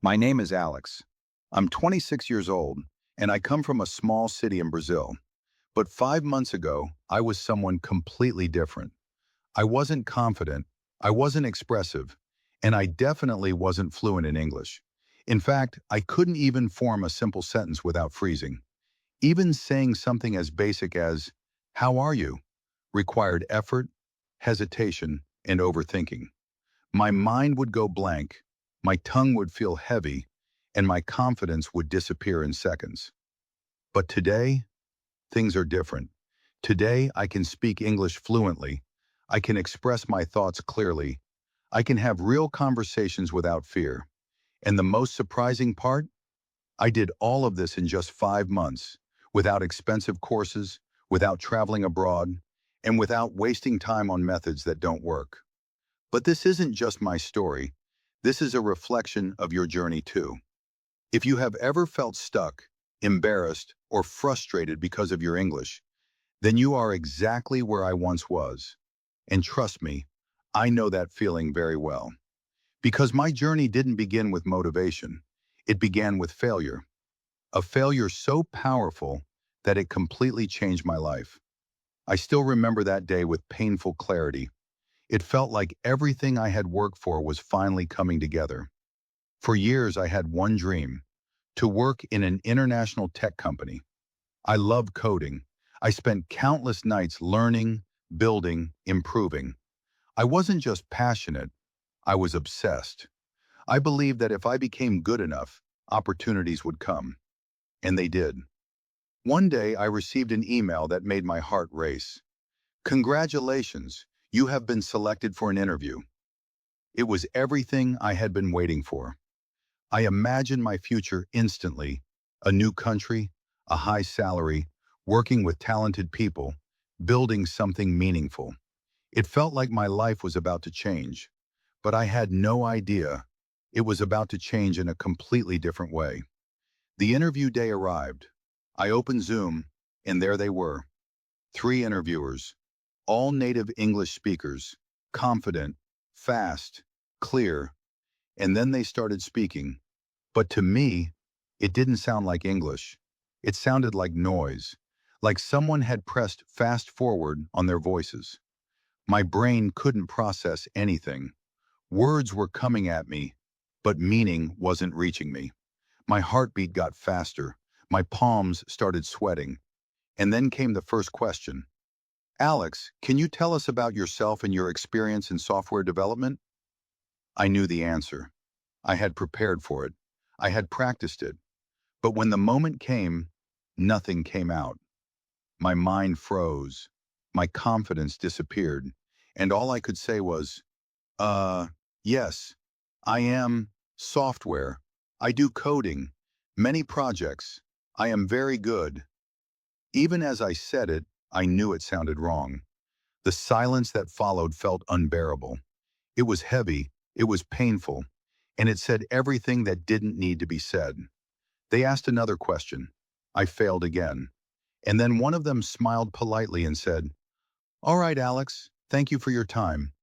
My name is Alex. I'm 26 years old, and I come from a small city in Brazil. But 5 months ago, I was someone completely different. I wasn't confident, I wasn't expressive, and I definitely wasn't fluent in English. In fact, I couldn't even form a simple sentence without freezing. Even saying something as basic as, "How are you?" required effort, hesitation, and overthinking. My mind would go blank, my tongue would feel heavy, and my confidence would disappear in seconds. But today, things are different. Today, I can speak English fluently. I can express my thoughts clearly. I can have real conversations without fear. And the most surprising part? I did all of this in just 5 months, without expensive courses, without traveling abroad, and without wasting time on methods that don't work. But this isn't just my story. This is a reflection of your journey too. If you have ever felt stuck, embarrassed, or frustrated because of your English, then you are exactly where I once was. And trust me, I know that feeling very well. Because my journey didn't begin with motivation. It began with failure. A failure so powerful that it completely changed my life. I still remember that day with painful clarity. It felt like everything I had worked for was finally coming together. For years, I had one dream: to work in an international tech company. I loved coding. I spent countless nights learning, building, improving. I wasn't just passionate, I was obsessed. I believed that if I became good enough, opportunities would come. And they did. One day, I received an email that made my heart race. "Congratulations, you have been selected for an interview." It was everything I had been waiting for. I imagined my future instantly: a new country, a high salary, working with talented people, building something meaningful. It felt like my life was about to change, but I had no idea it was about to change in a completely different way. The interview day arrived. I opened Zoom, and there they were, three interviewers, all native English speakers, confident, fast, clear, and then they started speaking. But to me, it didn't sound like English. It sounded like noise, like someone had pressed fast forward on their voices. My brain couldn't process anything. Words were coming at me, but meaning wasn't reaching me. My heartbeat got faster. My palms started sweating. And then came the first question. "Alex, can you tell us about yourself and your experience in software development?" I knew the answer. I had prepared for it. I had practiced it. But when the moment came, nothing came out. My mind froze. My confidence disappeared. And all I could say was, uh, yes, I am software. I do coding, many projects. I am very good." Even as I said it, I knew it sounded wrong. The silence that followed felt unbearable. It was heavy, it was painful, and it said everything that didn't need to be said. They asked another question. I failed again. And then one of them smiled politely and said, "All right, Alex, thank you for your time."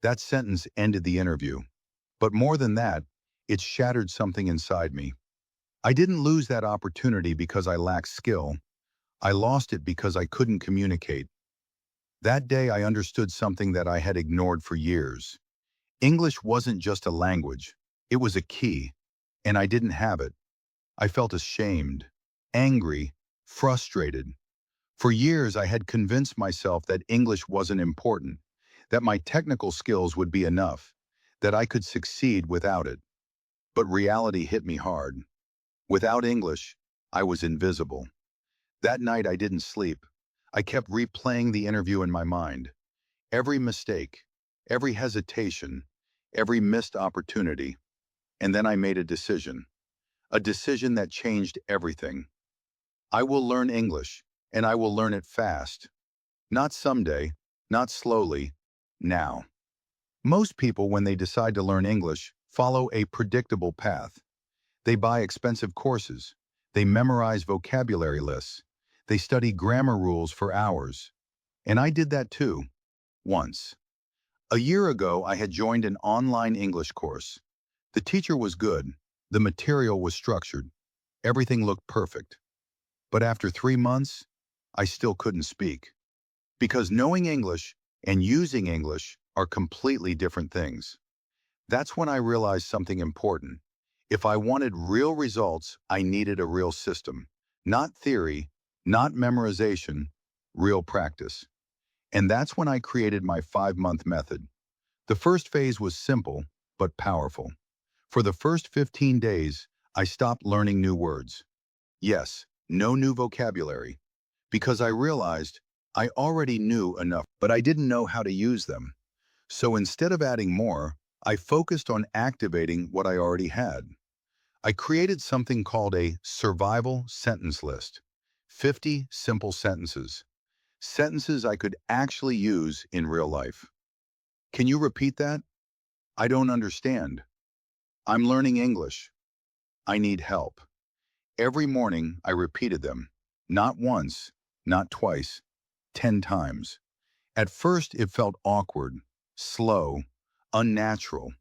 That sentence ended the interview. But more than that, it shattered something inside me. I didn't lose that opportunity because I lacked skill. I lost it because I couldn't communicate. That day I understood something that I had ignored for years. English wasn't just a language. It was a key. And I didn't have it. I felt ashamed, angry, frustrated. For years I had convinced myself that English wasn't important, that my technical skills would be enough, that I could succeed without it. But reality hit me hard. Without English, I was invisible. That night I didn't sleep. I kept replaying the interview in my mind. Every mistake, every hesitation, every missed opportunity. And then I made a decision that changed everything. I will learn English, and I will learn it fast. Not someday, not slowly, now. Most people, when they decide to learn English, follow a predictable path. They buy expensive courses. They memorize vocabulary lists. They study grammar rules for hours. And I did that too, once. A year ago, I had joined an online English course. The teacher was good, The material was structured. Everything looked perfect. But after 3 months, I still couldn't speak. Because knowing English and using English are completely different things. That's when I realized something important. If I wanted real results, I needed a real system. Not theory, not memorization, real practice. And that's when I created my 5-month method. The first phase was simple, but powerful. For the first 15 days, I stopped learning new words. Yes, no new vocabulary. Because I realized I already knew enough, but I didn't know how to use them. So instead of adding more, I focused on activating what I already had. I created something called a survival sentence list. 50 simple sentences. Sentences I could actually use in real life. Can you repeat that? I don't understand. I'm learning English. I need help. Every morning I repeated them. Not once, not twice, 10 times. At first it felt awkward, slow, unnatural.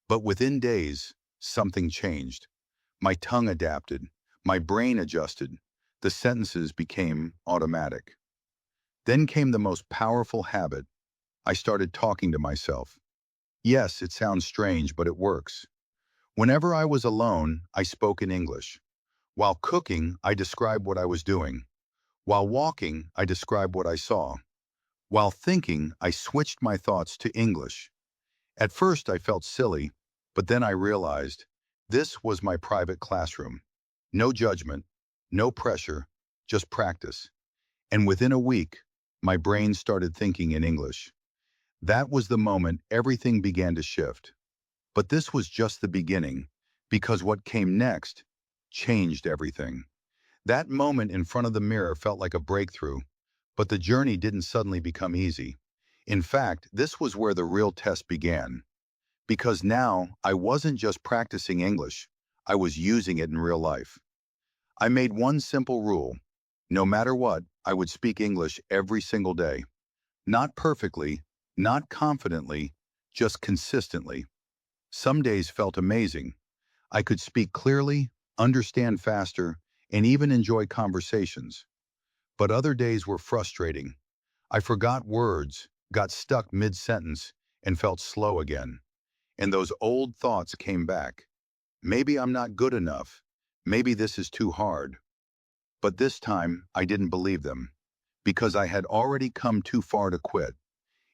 But within days, something changed. My tongue adapted. My brain adjusted. The sentences became automatic. Then came the most powerful habit. I started talking to myself. Yes, it sounds strange, but it works. Whenever I was alone, I spoke in English. While cooking, I described what I was doing. While walking, I described what I saw. While thinking, I switched my thoughts to English. At first, I felt silly, but then I realized this was my private classroom. No judgment, no pressure, just practice. And within a week, my brain started thinking in English. That was the moment everything began to shift. But this was just the beginning, because what came next changed everything. That moment in front of the mirror felt like a breakthrough, but the journey didn't suddenly become easy. In fact, this was where the real test began. Because now I wasn't just practicing English, I was using it in real life. I made one simple rule. No matter what, I would speak English every single day. Not perfectly, not confidently, just consistently. Some days felt amazing. I could speak clearly, understand faster, and even enjoy conversations. But other days were frustrating. I forgot words, got stuck mid-sentence, and felt slow again. And those old thoughts came back. Maybe I'm not good enough. Maybe this is too hard. But this time, I didn't believe them. Because I had already come too far to quit.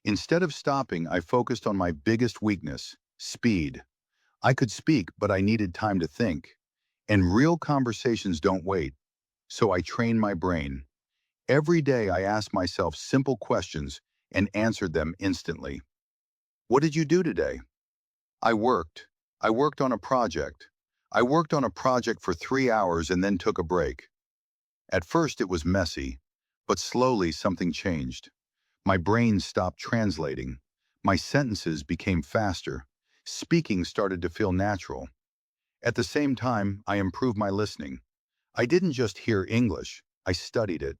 Instead of stopping, I focused on my biggest weakness, speed. I could speak, but I needed time to think. And real conversations don't wait. So I trained my brain. Every day I asked myself simple questions and answered them instantly. What did you do today? I worked. I worked on a project. I worked on a project for 3 hours and then took a break. At first it was messy, but slowly something changed. My brain stopped translating. My sentences became faster. Speaking started to feel natural. At the same time, I improved my listening. I didn't just hear English, I studied it.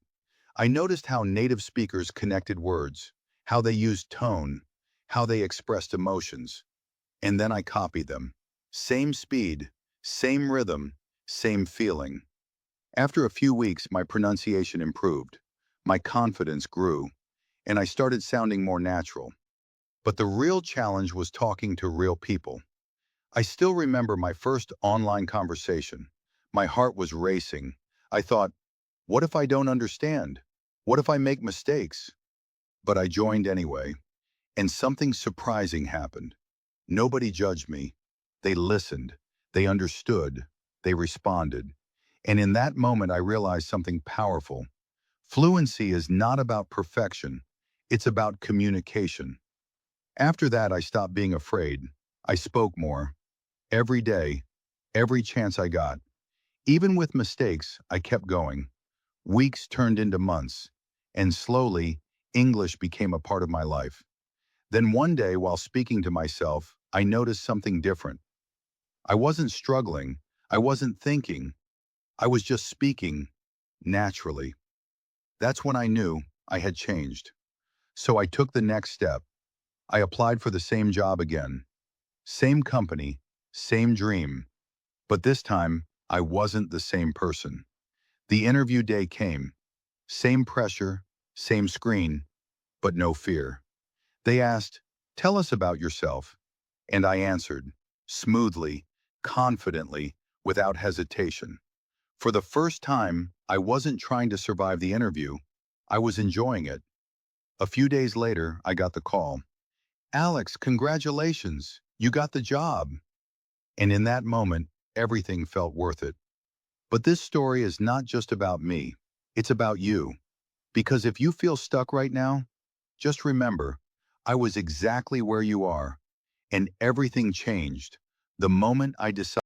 I noticed how native speakers connected words, how they used tone, how they expressed emotions. And then I copied them. Same speed, same rhythm, same feeling. After a few weeks, my pronunciation improved. My confidence grew, and I started sounding more natural. But the real challenge was talking to real people. I still remember my first online conversation. My heart was racing. I thought, what if I don't understand? What if I make mistakes? But I joined anyway, and something surprising happened. Nobody judged me. They listened. They understood. They responded. And in that moment, I realized something powerful. Fluency is not about perfection. It's about communication. After that, I stopped being afraid. I spoke more. Every day, every chance I got. Even with mistakes, I kept going. Weeks turned into months, and slowly, English became a part of my life. Then one day, while speaking to myself, I noticed something different. I wasn't struggling. I wasn't thinking. I was just speaking naturally. That's when I knew I had changed. So I took the next step. I applied for the same job again. Same company, same dream. But this time, I wasn't the same person. The interview day came. Same pressure, same screen, but no fear. They asked, "Tell us about yourself." And I answered, smoothly, confidently, without hesitation. For the first time, I wasn't trying to survive the interview. I was enjoying it. A few days later, I got the call. "Alex, congratulations. You got the job." And in that moment, everything felt worth it. But this story is not just about me. It's about you. Because if you feel stuck right now, just remember, I was exactly where you are, and everything changed the moment I decided